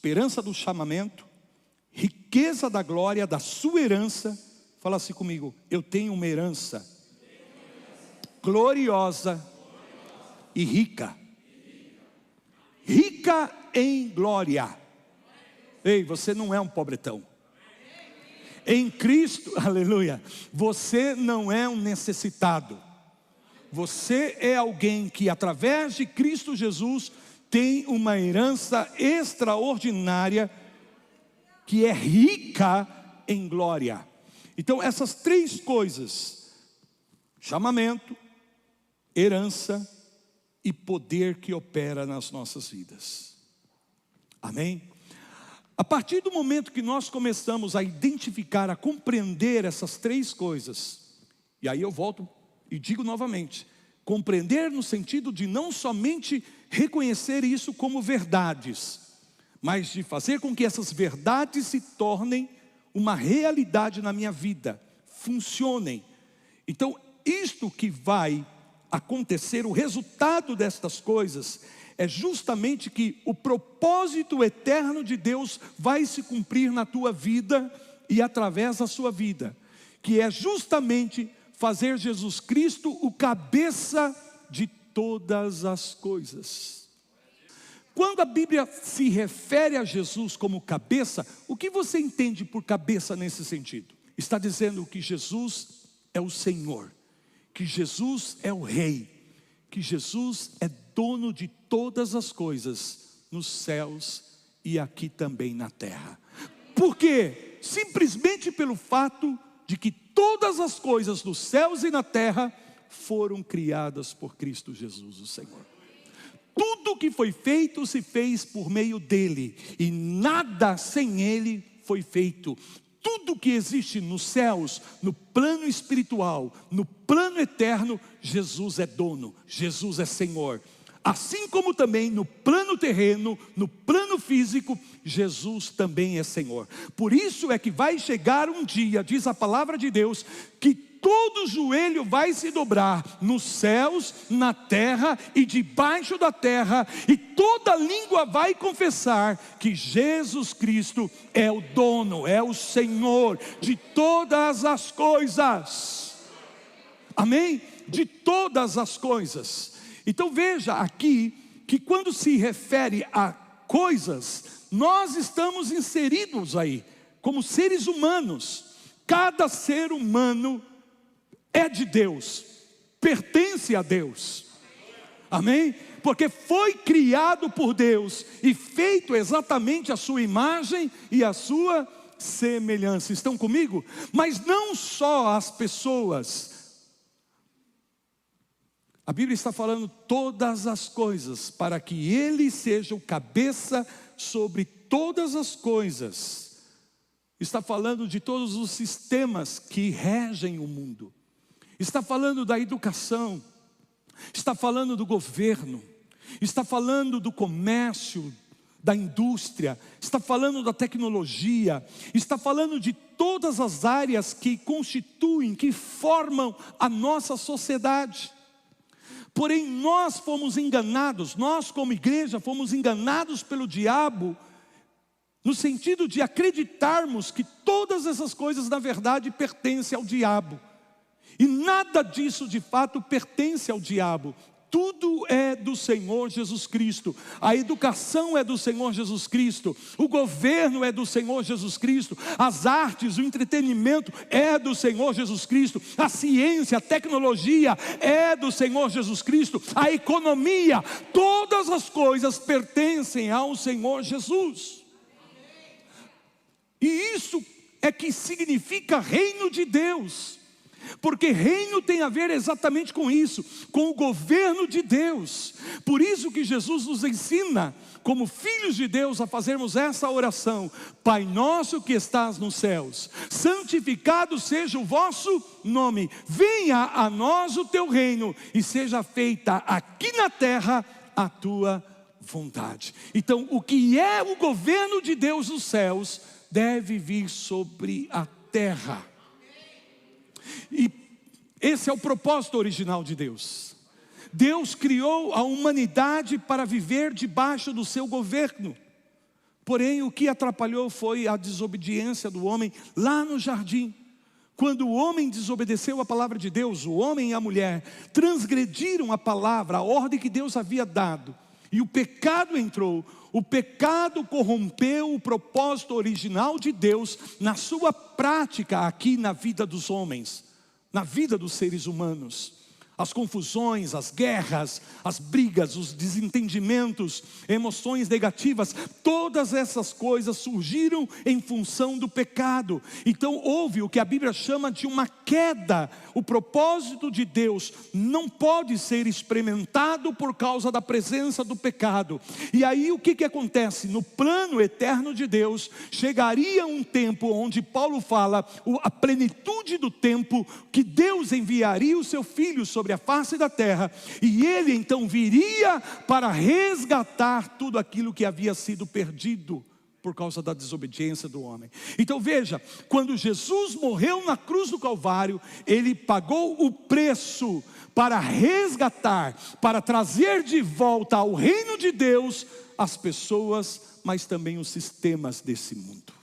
esperança do chamamento, riqueza da glória da sua herança. Fala assim comigo: eu tenho uma herança gloriosa e rica. Rica em glória. Ei, você não é um pobretão. Em Cristo, aleluia, você não é um necessitado. Você é alguém que através de Cristo Jesus tem uma herança extraordinária, que é rica em glória. Então essas três coisas: chamamento, herança e poder que opera nas nossas vidas. Amém? A partir do momento que nós começamos a identificar, a compreender essas três coisas, e aí eu volto e digo novamente, compreender no sentido de não somente reconhecer isso como verdades, mas de fazer com que essas verdades se tornem uma realidade na minha vida, funcionem. Então isto que vai acontecer, o resultado destas coisas, é justamente que o propósito eterno de Deus vai se cumprir na tua vida e através da sua vida, que é justamente fazer Jesus Cristo o cabeça de todas as coisas. Quando a Bíblia se refere a Jesus como cabeça, o que você entende por cabeça nesse sentido? Está dizendo que Jesus é o Senhor, que Jesus é o Rei, que Jesus é dono de todas as coisas nos céus e aqui também na terra. Por quê? Simplesmente pelo fato de que todas as coisas nos céus e na terra foram criadas por Cristo Jesus, o Senhor. Tudo que foi feito se fez por meio dele, e nada sem ele foi feito. Tudo que existe nos céus, no plano espiritual, no plano eterno, Jesus é dono, Jesus é Senhor. Assim como também no plano terreno, no plano físico, Jesus também é Senhor. Por isso é que vai chegar um dia, diz a palavra de Deus, que todo joelho vai se dobrar nos céus, na terra e debaixo da terra, e toda língua vai confessar que Jesus Cristo é o dono, é o Senhor de todas as coisas. Amém? De todas as coisas. Então veja aqui, que quando se refere a coisas, nós estamos inseridos aí, como seres humanos. Cada ser humano é de Deus, pertence a Deus. Amém? Porque foi criado por Deus e feito exatamente a sua imagem e a sua semelhança. Estão comigo? Mas não só as pessoas. A Bíblia está falando todas as coisas, para que Ele seja o cabeça sobre todas as coisas. Está falando de todos os sistemas que regem o mundo. Está falando da educação. Está falando do governo. Está falando do comércio, da indústria. Está falando da tecnologia. Está falando de todas as áreas que constituem, que formam a nossa sociedade. Porém nós fomos enganados, nós como igreja fomos enganados pelo diabo, no sentido de acreditarmos que todas essas coisas na verdade pertencem ao diabo. E nada disso de fato pertence ao diabo. Tudo é do Senhor Jesus Cristo. A educação é do Senhor Jesus Cristo. O governo é do Senhor Jesus Cristo. As artes, o entretenimento é do Senhor Jesus Cristo. A ciência, a tecnologia é do Senhor Jesus Cristo. A economia, todas as coisas pertencem ao Senhor Jesus. E isso é que significa reino de Deus. Porque reino tem a ver exatamente com isso, com o governo de Deus. Por isso que Jesus nos ensina, como filhos de Deus, a fazermos essa oração: Pai nosso que estás nos céus, santificado seja o vosso nome, venha a nós o teu reino, e seja feita aqui na terra a tua vontade. Então o que é o governo de Deus nos céus, deve vir sobre a terra. E esse é o propósito original de Deus. Deus criou a humanidade para viver debaixo do seu governo, Porém, o que atrapalhou foi a desobediência do homem lá no jardim. Quando o homem desobedeceu a palavra de Deus, o homem e a mulher transgrediram a palavra, a ordem que Deus havia dado. E o pecado entrou. O pecado corrompeu o propósito original de Deus na sua prática aqui na vida dos homens, na vida dos seres humanos. As confusões, as guerras, as brigas, os desentendimentos, emoções negativas, todas essas coisas surgiram em função do pecado. Então houve o que a Bíblia chama de uma queda. O propósito de Deus não pode ser experimentado por causa da presença do pecado. E aí o que acontece? No plano eterno de Deus, chegaria um tempo onde Paulo fala, a plenitude do tempo, que Deus enviaria o seu Filho sobre a face da terra, e ele então viria para resgatar tudo aquilo que havia sido perdido por causa da desobediência do homem. Então veja, quando Jesus morreu na cruz do Calvário, ele pagou o preço para resgatar, para trazer de volta ao reino de Deus as pessoas, mas também os sistemas desse mundo.